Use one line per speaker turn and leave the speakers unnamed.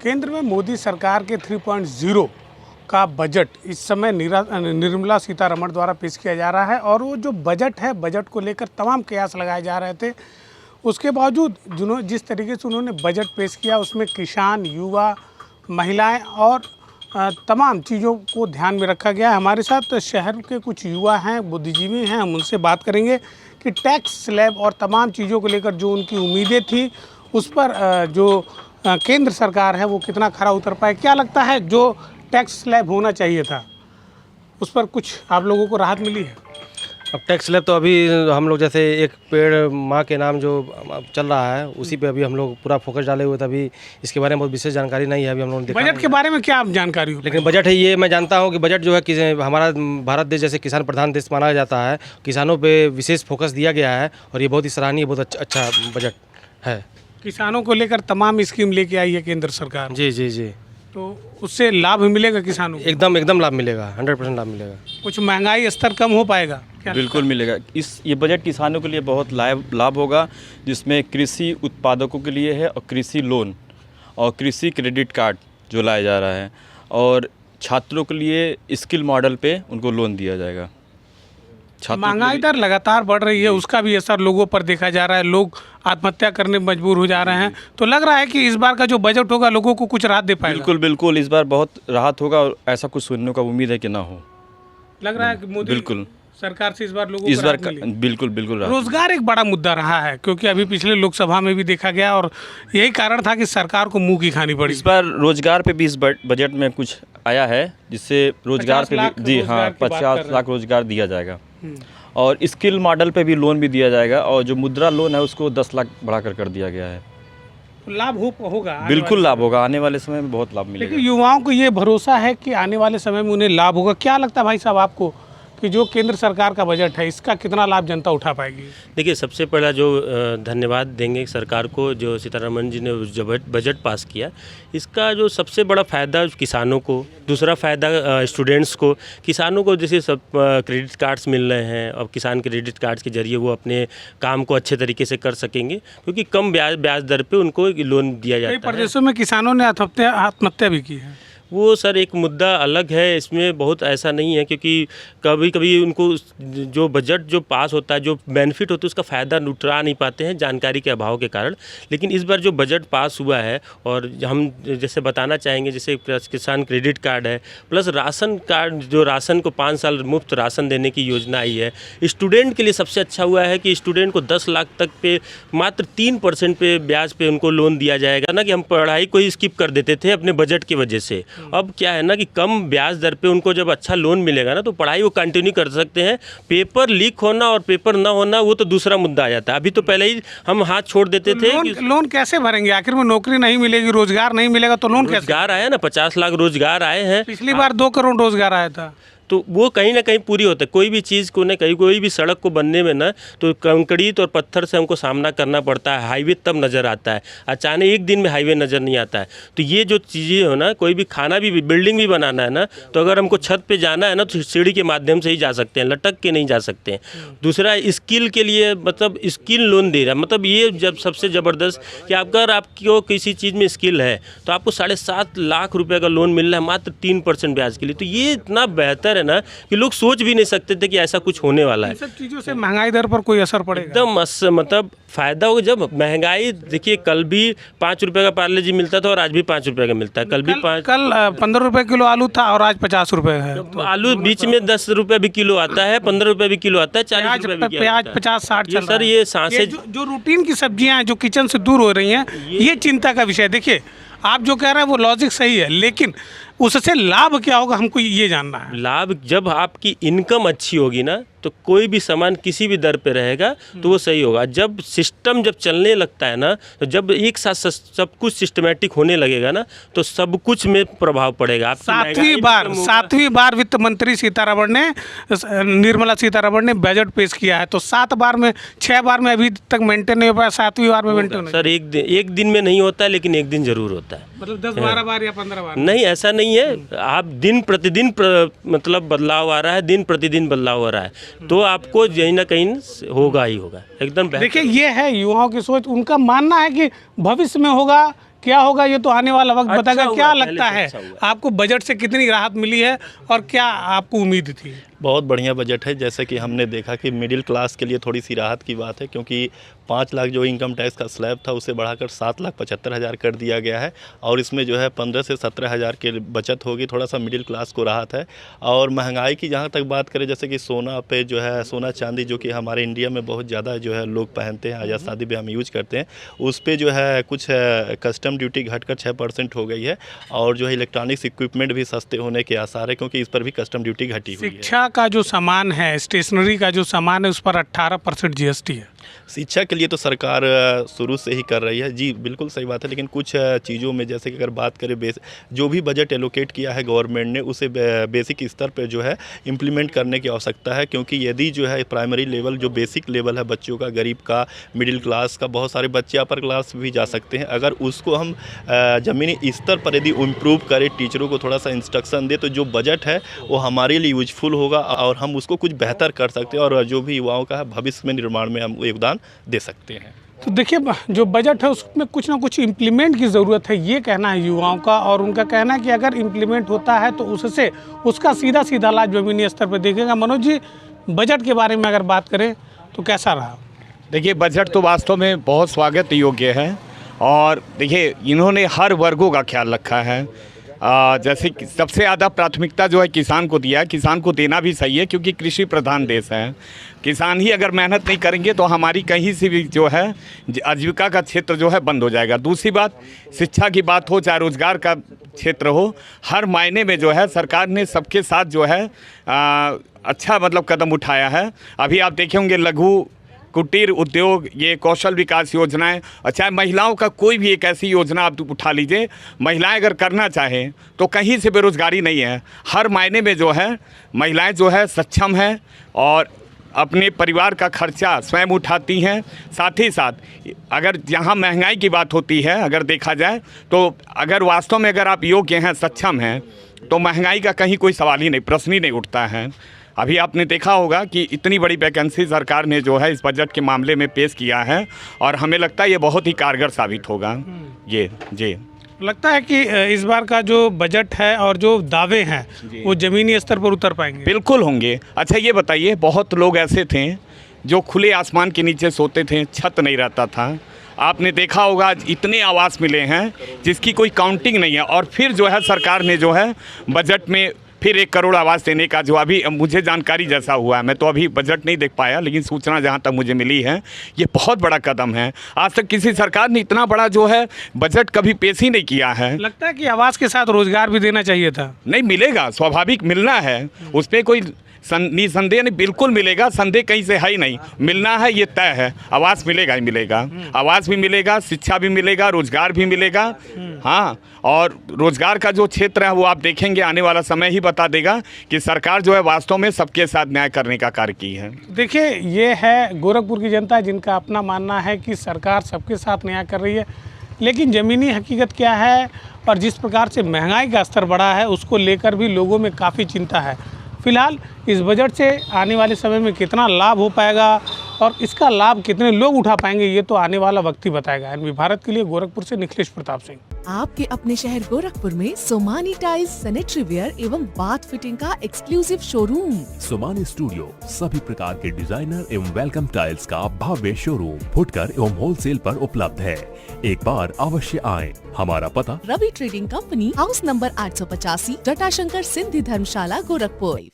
केंद्र में मोदी सरकार के 3.0 का बजट इस समय निर्मला सीतारमण द्वारा पेश किया जा रहा है और वो जो बजट है, बजट को लेकर तमाम कयास लगाए जा रहे थे। उसके बावजूद जिस तरीके से उन्होंने बजट पेश किया उसमें किसान, युवा, महिलाएं और तमाम चीज़ों को ध्यान में रखा गया है। हमारे साथ शहर के कुछ युवा हैं, बुद्धिजीवी हैं, हम उनसे बात करेंगे कि टैक्स स्लैब और तमाम चीज़ों को लेकर जो उनकी उम्मीदें थी उस पर जो केंद्र सरकार है वो कितना खरा उतर पाए। क्या लगता है जो टैक्स स्लैब होना चाहिए था उस पर कुछ आप लोगों को राहत मिली है?
अब टैक्स स्लैब तो अभी हम लोग जैसे एक पेड़ माँ के नाम जो चल रहा है उसी पे अभी हम लोग पूरा फोकस डाले हुए थे। अभी इसके बारे में बहुत विशेष जानकारी नहीं है। अभी हम लोग
बजट के बारे में क्या आप जानकारी हो?
लेकिन बजट है ये मैं जानता हूँ कि बजट जो है कि हमारा भारत देश जैसे किसान प्रधान देश माना जाता है, किसानों पे विशेष फोकस दिया गया है और ये बहुत ही सराहनीय, बहुत अच्छा बजट है।
किसानों को लेकर तमाम स्कीम लेके आई है केंद्र सरकार।
जी जी जी।
तो उससे लाभ मिलेगा किसानों को?
एकदम लाभ मिलेगा, 100% लाभ मिलेगा।
कुछ महंगाई स्तर कम हो पाएगा?
बिल्कुल मिलेगा। ये बजट किसानों के लिए बहुत लाभ होगा, जिसमें कृषि उत्पादकों के लिए है और कृषि लोन और कृषि क्रेडिट कार्ड जो लाया जा रहा है, और छात्रों के लिए स्किल मॉडल पे उनको लोन दिया जाएगा।
महंगाई दर लगातार बढ़ रही है, उसका भी असर लोगों पर देखा जा रहा है। लोग आत्महत्या करने में मजबूर हो जा रहे हैं। तो लग रहा है कि इस बार का जो बजट होगा लोगों को कुछ राहत दे पाएगा।
बिल्कुल इस बार बहुत राहत होगा और ऐसा कुछ सुनने का उम्मीद है कि ना हो।
लग रहा है कि मोदी
बिल्कुल
सरकार से इस बार लोगों को राहत मिली।
बिल्कुल
रोजगार एक बड़ा मुद्दा रहा है, क्योंकि अभी पिछले लोकसभा में भी देखा गया और यही कारण था कि सरकार को मुंह की खानी पड़ी।
इस बार रोजगार पे भी इस बजट में कुछ आया है, जिससे रोजगार पे भी 50 लाख रोजगार दिया जाएगा और स्किल मॉडल पे भी लोन भी दिया जाएगा, और जो मुद्रा लोन है उसको 10 लाख बढ़ाकर कर दिया गया है।
लाभ होगा,
बिल्कुल लाभ होगा, आने वाले समय में बहुत लाभ मिलेगा।
लेकिन युवाओं को ये भरोसा है कि आने वाले समय में उन्हें लाभ होगा। क्या लगता है भाई साहब आपको कि जो केंद्र सरकार का बजट है इसका कितना लाभ जनता उठा पाएगी?
देखिए, सबसे पहला जो धन्यवाद देंगे सरकार को, जो सीतारमण जी ने जो बजट पास किया, इसका जो सबसे बड़ा फ़ायदा किसानों को, दूसरा फ़ायदा स्टूडेंट्स को। किसानों को जैसे सब क्रेडिट कार्ड्स मिल रहे हैं और किसान क्रेडिट कार्ड्स के जरिए वो अपने काम को अच्छे तरीके से कर सकेंगे, क्योंकि कम ब्याज दर पे उनको लोन दिया जाता है।
कई प्रदेशों में किसानों ने आत्महत्या भी की है।
वो सर एक मुद्दा अलग है, इसमें बहुत ऐसा नहीं है, क्योंकि कभी कभी उनको जो बजट जो पास होता है, जो बेनिफिट होता है, उसका फ़ायदा उठा नहीं पाते हैं जानकारी के अभाव के कारण। लेकिन इस बार जो बजट पास हुआ है, और हम जैसे बताना चाहेंगे, जैसे किसान क्रेडिट कार्ड है, प्लस राशन कार्ड, जो राशन को 5 साल मुफ्त राशन देने की योजना आई है। स्टूडेंट के लिए सबसे अच्छा हुआ है कि स्टूडेंट को 10 लाख तक पे मात्र 3% पे ब्याज पे उनको लोन दिया जाएगा। ना कि हम पढ़ाई को ही स्किप कर देते थे अपने बजट की वजह से, अब क्या है ना कि कम ब्याज दर पे उनको जब अच्छा लोन मिलेगा ना, तो पढ़ाई वो कंटिन्यू कर सकते हैं। पेपर लीक होना और पेपर ना होना वो तो दूसरा मुद्दा आ जाता है। अभी तो पहले ही हम हाथ छोड़ देते थे।
लोन कैसे भरेंगे? आखिर में नौकरी नहीं मिलेगी, रोजगार नहीं मिलेगा तो लोन कैसे?
रोजगार आया ना, 50 लाख रोजगार आए हैं।
पिछली बार 2 करोड़ रोजगार आया था।
तो वो कहीं ना कहीं पूरी होता है। कोई भी चीज़ को ना, कहीं कोई भी सड़क को बनने में ना, तो कंक्रीट और पत्थर से हमको सामना करना पड़ता है। हाईवे तब नज़र आता है, अचानक एक दिन में हाईवे नज़र नहीं आता है। तो ये जो चीज़ें हो ना, कोई भी खाना भी बिल्डिंग भी बनाना है ना, तो अगर हमको छत पे जाना है ना, तो सीढ़ी के माध्यम से ही जा सकते हैं, लटक के नहीं जा सकते हैं। दूसरा, स्किल के लिए मतलब स्किल लोन दे रहा है। मतलब ये जब सबसे ज़बरदस्त कि अगर आपको किसी चीज़ में स्किल है तो आपको 7.5 लाख रुपये का लोन मिल रहा है मात्र 3% ब्याज के लिए। तो ये इतना बेहतर है ना कि लोग सोच भी नहीं सकते थे कि ऐसा कुछ होने वाला है।
इन सब चीज़ों से महंगाई दर पर कोई असर पड़ेगा?
एकदम मतलब फ़ायदा होगा। जब महंगाई, देखिए, कल भी 5 रुपये का पार्ले जी मिलता था और आज भी 5 रुपये का मिलता है। कल
15 रुपये किलो आलू था और आज 50 रुपये है।
तो आलू बीच में 10 रुपये भी किलो आता है, 15 रुपये भी किलो आता है, 40 रुपये भी
प्याज 50-60 चल रहा है।
सर ये सांसें
जो रूटीन की सब्जियां हैं जो किचन से दूर हो रही हैं, ये चिंता का विषय। देखिए, आप जो कह रहे हैं वो लॉजिक सही है, लेकिन उससे लाभ क्या होगा हमको ये जानना है।
लाभ, जब आपकी इनकम अच्छी होगी ना, तो कोई भी सामान किसी भी दर पे रहेगा तो वो सही होगा। जब सिस्टम जब चलने लगता है ना, तो जब एक साथ सब कुछ सिस्टमेटिक होने लगेगा ना, तो सब कुछ में प्रभाव पड़ेगा।
सातवीं बार वित्त मंत्री निर्मला सीतारमण ने बजट पेश किया है, तो 7 बार में 6 बार में अभी तक मेंटेन नहीं हो पाया, 7वीं बार में मेंटेन।
सर एक दिन में नहीं होता है, लेकिन एक दिन जरूर होता है।
मतलब 10-12 बार या 15 बार?
नहीं, ऐसा नहीं है। आप दिन प्रतिदिन मतलब बदलाव आ रहा है, दिन प्रतिदिन बदलाव हो रहा है, तो आपको कहीं ना कहीं होगा ही होगा। एकदम
देखिए, ये है युवाओं की सोच। उनका मानना है कि भविष्य में होगा क्या होगा ये तो आने वाला वक्त
अच्छा
बताएगा।
हुआ,
क्या
पहले
लगता
से
है
अच्छा हुआ।
आपको बजट से कितनी राहत मिली है और क्या आपको उम्मीद थी?
बहुत बढ़िया बजट है। जैसे कि हमने देखा कि मिडिल क्लास के लिए थोड़ी सी राहत की बात है, क्योंकि 5 लाख जो इनकम टैक्स का स्लैब था उसे बढ़ाकर 7,75,000 कर दिया गया है और इसमें जो है 15 से 17,000 की बचत होगी। थोड़ा सा मिडिल क्लास को राहत है। और महंगाई की जहाँ तक बात करें, जैसे कि सोना पे जो है सोना चांदी जो कि हमारे इंडिया में बहुत ज़्यादा जो है लोग पहनते हैं या शादी ब्याह में यूज करते हैं, उस पर जो है कुछ कस्टम ड्यूटी घटकर 6% हो गई है। और जो है इलेक्ट्रॉनिक्स इक्विपमेंट भी सस्ते होने के आसार है, क्योंकि इस पर भी कस्टम ड्यूटी घटी हुई है।
शिक्षा का जो सामान है, स्टेशनरी का जो सामान है, उस पर 18% GST है।
शिक्षा के लिए तो सरकार शुरू से ही कर रही है जी, बिल्कुल सही बात है। लेकिन कुछ चीज़ों में जैसे कि अगर बात करें जो भी बजट एलोकेट किया है गवर्नमेंट ने, उसे बेसिक स्तर पे जो है इम्प्लीमेंट करने की आवश्यकता है। क्योंकि यदि जो है प्राइमरी लेवल जो बेसिक लेवल है बच्चों का, गरीब का, मिडिल क्लास का, बहुत सारे बच्चे अपर क्लास भी जा सकते हैं, अगर उसको हम ज़मीनी स्तर पर यदि इम्प्रूव करें, टीचरों को थोड़ा सा इंस्ट्रक्शन दे, तो जो बजट है वो हमारे लिए यूजफुल होगा और हम उसको कुछ बेहतर कर सकते हैं और जो भी युवाओं का है भविष्य में निर्माण में हम योगदान दे सकते हैं।
तो देखिए, जो बजट है उसमें कुछ ना कुछ इम्प्लीमेंट की ज़रूरत है, ये कहना है युवाओं का। और उनका कहना है कि अगर इम्प्लीमेंट होता है तो उससे उसका सीधा सीधा लाभ ज़मीनी स्तर पर दिखेगा। मनोज जी, बजट के बारे में अगर बात करें तो कैसा रहा?
देखिए, बजट तो वास्तव में बहुत स्वागत योग्य है और देखिए इन्होंने हर वर्गों का ख्याल रखा है। जैसे कि सबसे ज़्यादा प्राथमिकता जो है किसान को दिया है। किसान को देना भी सही है, क्योंकि कृषि प्रधान देश है। किसान ही अगर मेहनत नहीं करेंगे तो हमारी कहीं से भी जो है आजीविका का क्षेत्र जो है बंद हो जाएगा। दूसरी बात, शिक्षा की बात हो, चाहे रोजगार का क्षेत्र हो, हर मायने में जो है सरकार ने सबके साथ जो है अच्छा मतलब कदम उठाया है। अभी आप देखे होंगे लघु कुटीर उद्योग, ये कौशल विकास योजनाएं, और चाहे महिलाओं का कोई भी एक ऐसी योजना आप उठा लीजिए, महिलाएं अगर करना चाहें तो कहीं से बेरोजगारी नहीं है। हर मायने में जो है महिलाएं जो है सक्षम हैं और अपने परिवार का खर्चा स्वयं उठाती हैं। साथ ही साथ अगर जहां महंगाई की बात होती है, अगर देखा जाए तो अगर वास्तव में अगर आप योग्य हैं, सक्षम हैं, तो महंगाई का कहीं कोई सवाल ही नहीं, प्रश्न ही नहीं उठता है। अभी आपने देखा होगा कि इतनी बड़ी वैकेंसी सरकार ने जो है इस बजट के मामले में पेश किया है और हमें लगता है ये बहुत ही कारगर साबित होगा। ये जी
लगता है कि इस बार का जो बजट है और जो दावे हैं वो ज़मीनी स्तर पर उतर पाएंगे?
बिल्कुल होंगे। अच्छा ये बताइए, बहुत लोग ऐसे थे जो खुले आसमान के नीचे सोते थे, छत नहीं रहता था। आपने देखा होगा इतने आवास मिले हैं जिसकी कोई काउंटिंग नहीं है। और फिर जो है सरकार ने जो है बजट में फिर 1 करोड़ आवास देने का, जो अभी मुझे जानकारी जैसा हुआ है, मैं तो अभी बजट नहीं देख पाया, लेकिन सूचना जहां तक मुझे मिली है, ये बहुत बड़ा कदम है। आज तक किसी सरकार ने इतना बड़ा जो है बजट कभी पेश ही नहीं किया है।
लगता है कि आवास के साथ रोजगार भी देना चाहिए था।
नहीं मिलेगा, स्वाभाविक मिलना है, उस पर कोई निसंदेह नहीं, बिल्कुल मिलेगा, संदेह कहीं से है ही नहीं। मिलना है ये तय है, आवास मिलेगा ही मिलेगा, आवास भी मिलेगा, शिक्षा भी मिलेगा, रोजगार भी मिलेगा। हाँ, और रोजगार का जो क्षेत्र है वो आप देखेंगे, आने वाला समय ही बता देगा कि सरकार जो है वास्तव में सबके साथ न्याय करने का कार्य की है।
देखिए, ये है गोरखपुर की जनता जिनका अपना मानना है कि सरकार सबके साथ न्याय कर रही है, लेकिन ज़मीनी हकीकत क्या है और जिस प्रकार से महंगाई का स्तर बढ़ा है उसको लेकर भी लोगों में काफ़ी चिंता है। फिलहाल इस बजट से आने वाले समय में कितना लाभ हो पाएगा और इसका लाभ कितने लोग उठा पाएंगे, ये तो आने वाला वक्त ही बताएगा। एनवी भारत के लिए गोरखपुर से निखिलेश प्रताप सिंह।
आपके अपने शहर गोरखपुर में सोमानी टाइल्स, सैनिटरी वेयर एवं बाथ फिटिंग का एक्सक्लूसिव शोरूम।
सोमानी स्टूडियो सभी प्रकार के डिजाइनर एवं वेलकम टाइल्स का भव्य शोरूम फुटकर एवं होलसेल पर उपलब्ध है। एक बार अवश्य आएं। हमारा पता
Ravi trading company, house number 885, Jatashankar Sindhi Dharamshala, Gorakhpur.